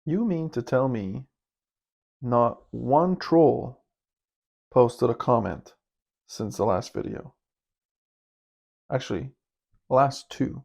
You mean to tell me not one troll posted a comment since the last video? Actually, last two.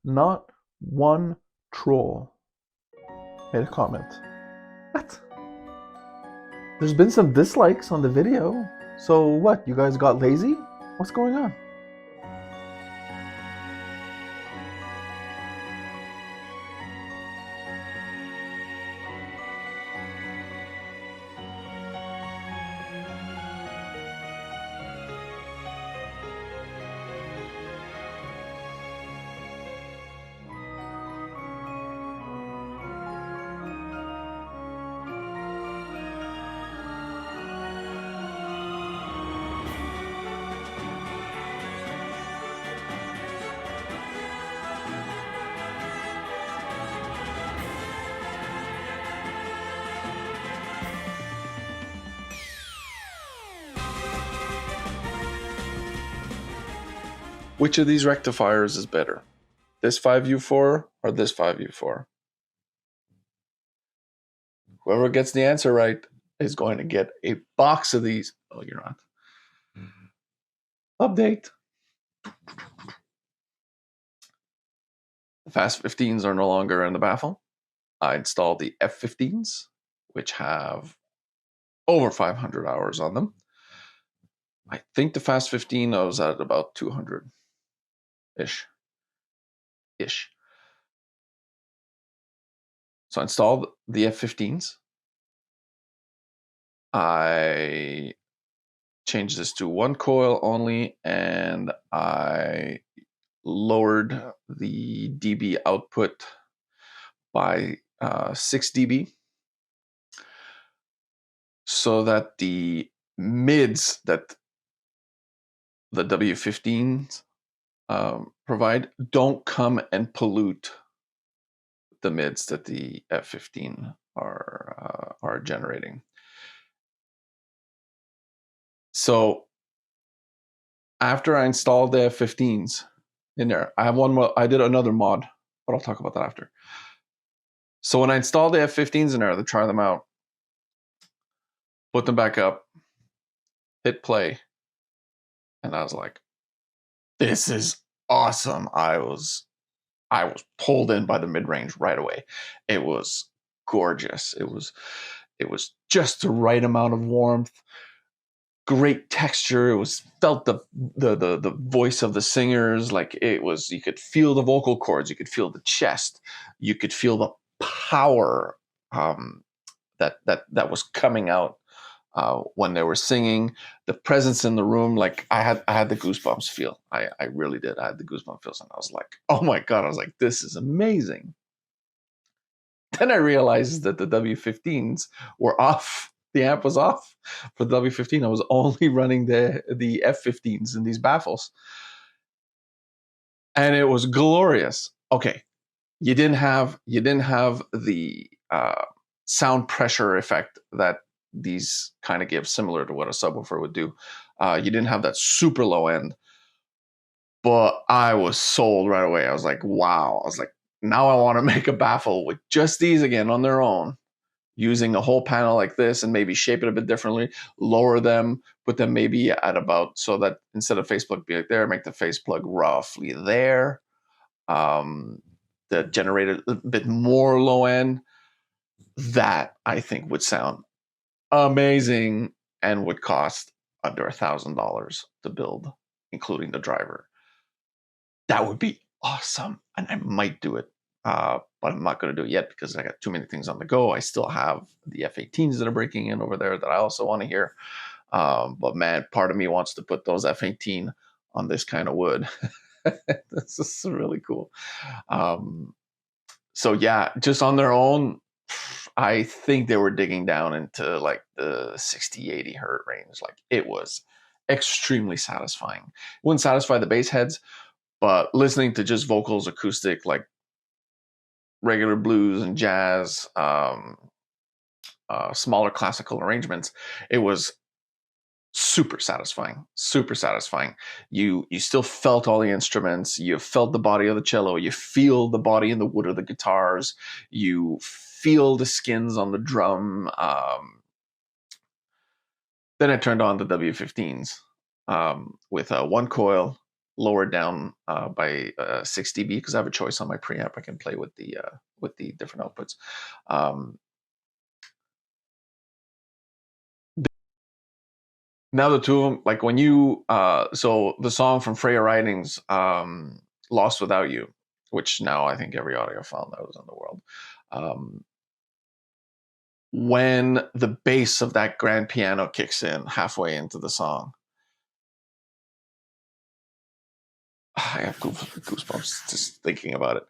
Not one troll made a comment. What? There's been some dislikes on the video. So what, you guys got lazy? What's going on? Which of these rectifiers is better? This 5U4 or this 5U4? Whoever gets the answer right is going to get a box of these. Oh, you're not. Update. The Fast-15s are no longer in the Baffle. I installed the f15s, which have over 500 hours on them. I think the Fast-15 I was at about 200-ish. So I installed the f15s. I changed this to one coil only, and I lowered the dB output by 6 dB so that the mids that the W15s provide don't come and pollute the mids that the F15 are generating. So after I installed the F15s in there, I did another mod, but I'll talk about that after. So when I installed the F15s in there to try them out, put them back up, hit play, and I was like, this is awesome. I was pulled in by the mid-range right away. It was gorgeous. It was just the right amount of warmth, great texture. It was felt the voice of the singers. Like it was, you could feel the vocal cords, you could feel the chest, you could feel the power that was coming out when they were singing. The presence in the room, like I had the goosebumps feel. I really did. I had the goosebump feels, and I was like, oh my god! I was like, this is amazing. Then I realized that the W15s were off. The amp was off for the W15. I was only running the F15s in these baffles, and it was glorious. Okay, you didn't have the sound pressure effect that these kind of give, similar to what a subwoofer would do. You didn't have that super low end, but I was sold right away. I was like, wow. I was like, now I want to make a baffle with just these again on their own, using a whole panel like this and maybe shape it a bit differently, lower them, put them maybe at about, so that instead of face plug be like there, make the face plug roughly there. That generated a bit more low end. That I think would sound amazing and would cost under $1,000 to build, including the driver. That would be awesome, and I might do it, but I'm not going to do it yet because I got too many things on the go. I still have the F18s that are breaking in over there that I also want to hear, but man, part of me wants to put those F18 on this kind of wood. This is really cool. So yeah, just on their own, I think they were digging down into like the 60, 80 hertz range. Like it was extremely satisfying. It wouldn't satisfy the bass heads, but listening to just vocals, acoustic, like regular blues and jazz, smaller classical arrangements, it was super satisfying. You still felt all the instruments. You felt the body of the cello. You feel the body and the wood of the guitars. You feel the skins on the drum. Then I turned on the W15s with one coil lowered down by 6 dB because I have a choice on my preamp. I can play with the different outputs. Now the two of them, like when you, so the song from Freya Ridings, Lost Without You, which now I think every audiophile knows in the world. When the bass of that grand piano kicks in halfway into the song, I have goosebumps just thinking about it.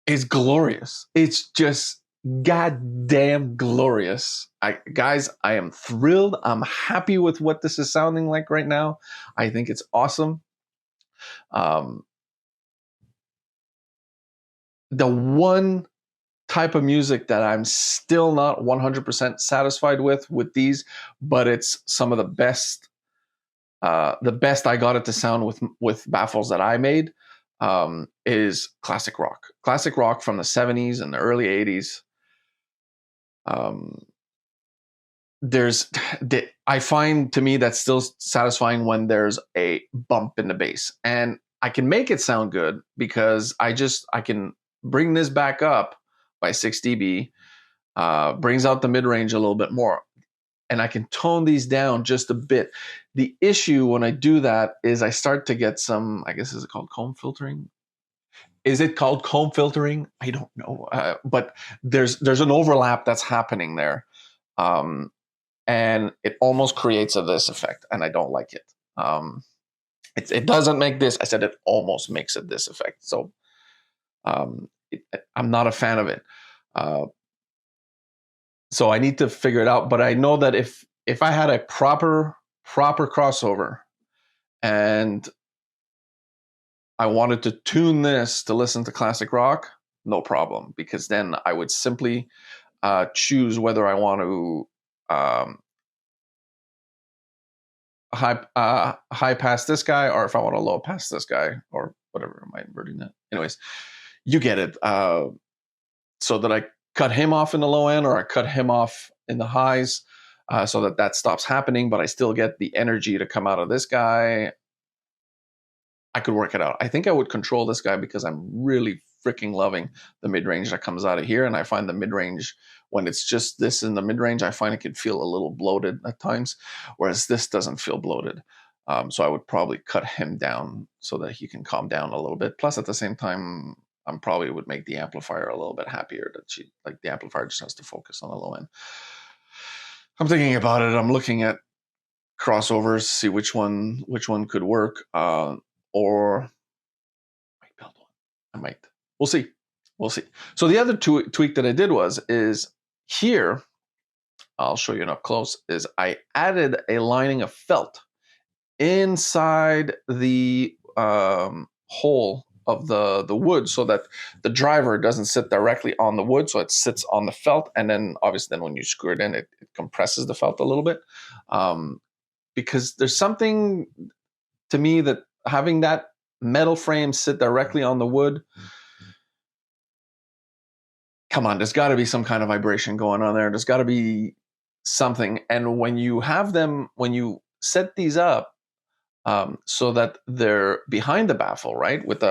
It's glorious. It's just goddamn glorious. Guys, I am thrilled. I'm happy with what this is sounding like right now. I think it's awesome. The one type of music that I'm still not 100% satisfied with these, but it's some of the best I got it to sound with baffles that I made, is classic rock. Classic rock from the 70s and the early 80s. I find, to me, that's still satisfying when there's a bump in the bass, and I can make it sound good because I can bring this back up by 6 dB, brings out the mid-range a little bit more, and I can tone these down just a bit. The issue when I do that is I start to get some, I guess, is it called comb filtering? Is it called comb filtering? I don't know, but there's an overlap that's happening there. And it almost creates this effect, and I don't like it. It doesn't make this. I said it almost makes it this effect. So I'm not a fan of it. So I need to figure it out. But I know that if I had a proper crossover and I wanted to tune this to listen to classic rock, no problem, because then I would simply choose whether I want to high pass this guy, or if I want to low pass this guy, or whatever. Am I inverting that? Anyways, you get it. So that I cut him off in the low end, or I cut him off in the highs, so that stops happening, but I still get the energy to come out of this guy. I could work it out. I think I would control this guy because I'm really freaking loving the mid-range that comes out of here. And I find the mid-range, when it's just this in the mid-range, I find it could feel a little bloated at times, whereas this doesn't feel bloated. So I would probably cut him down so that he can calm down a little bit. Plus, at the same time, I probably would make the amplifier a little bit happier that the amplifier just has to focus on the low end. I'm thinking about it. I'm looking at crossovers, see which one could work. Or I might build one. I might. We'll see. So the other tweak that I did is here, I'll show you up close, is I added a lining of felt inside the hole of the wood, so that the driver doesn't sit directly on the wood, so it sits on the felt, and then obviously when you screw it in, it compresses the felt a little bit, because there's something to me that having that metal frame sit directly on the wood, come on, there's got to be some kind of vibration going on there. There's got to be something. And when you set these up so that they're behind the baffle, right, with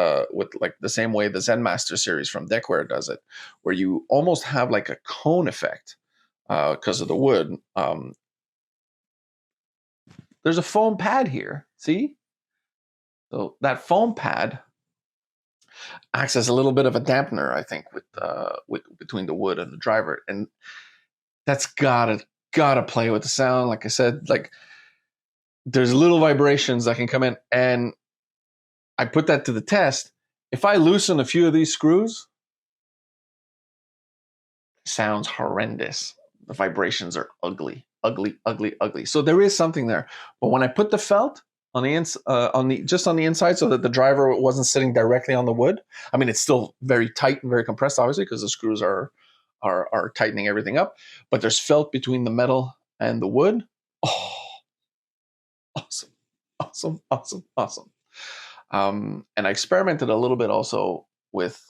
like the same way the Zen Master series from Deckware does it, where you almost have like a cone effect because of the wood. There's a foam pad here, see? So that foam pad acts as a little bit of a dampener, I think, with between the wood and the driver, and that's gotta play with the sound. Like I said, like there's little vibrations that can come in, and I put that to the test. If I loosen a few of these screws, it sounds horrendous. The vibrations are ugly. So there is something there, but when I put the felt on the just on the inside, so that the driver wasn't sitting directly on the wood. I mean, it's still very tight and very compressed, obviously, because the screws are tightening everything up. But there's felt between the metal and the wood. Oh, awesome. And I experimented a little bit also with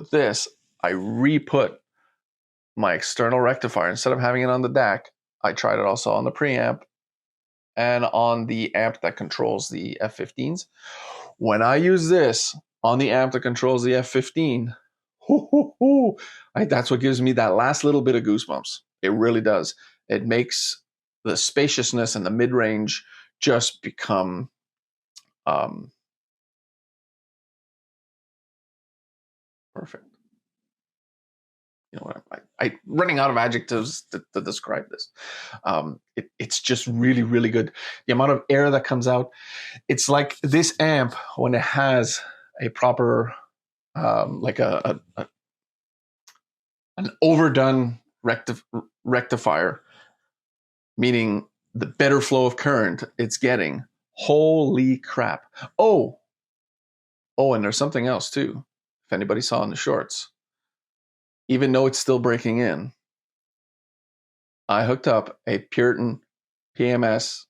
this. I re-put my external rectifier. Instead of having it on the DAC, I tried it also on the preamp and on the amp that controls the F15s. When I use this on the amp that controls the F15, that's what gives me that last little bit of goosebumps. It really does. It makes the spaciousness and the mid-range just become perfect. You know what? I'm running out of adjectives to describe this. It's just really, really good. The amount of air that comes out. It's like this amp, when it has a proper, like an overdone rectifier, meaning the better flow of current it's getting. Holy crap. Oh, and there's something else too. If anybody saw in the shorts, even though it's still breaking in, I hooked up a Puritan PMS.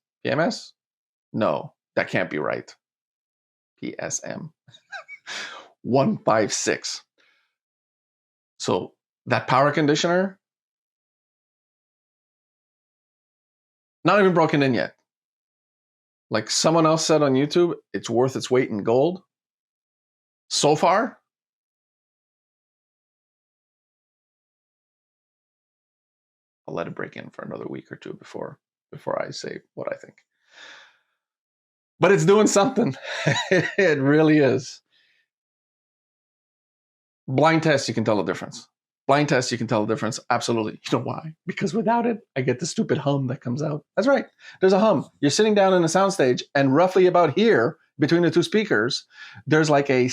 No, that can't be right. PSM 156. So that power conditioner, not even broken in yet. Like someone else said on YouTube, it's worth its weight in gold. So far, I'll let it break in for another week or two before I say what I think. But it's doing something. It really is. Blind test, you can tell the difference. Blind test, you can tell the difference. Absolutely. You know why? Because without it, I get the stupid hum that comes out. That's right. There's a hum. You're sitting down in a soundstage, and roughly about here, between the two speakers, there's like a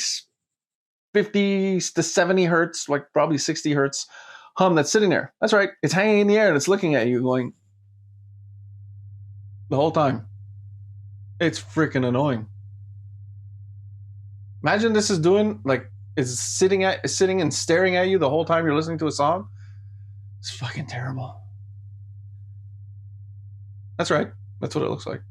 50 to 70 hertz, like probably 60 hertz hum that's sitting there. That's right. It's hanging in the air and it's looking at you going the whole time. It's freaking annoying. Imagine this is doing, like, is sitting and staring at you the whole time you're listening to a song. It's fucking terrible. That's right. That's what it looks like.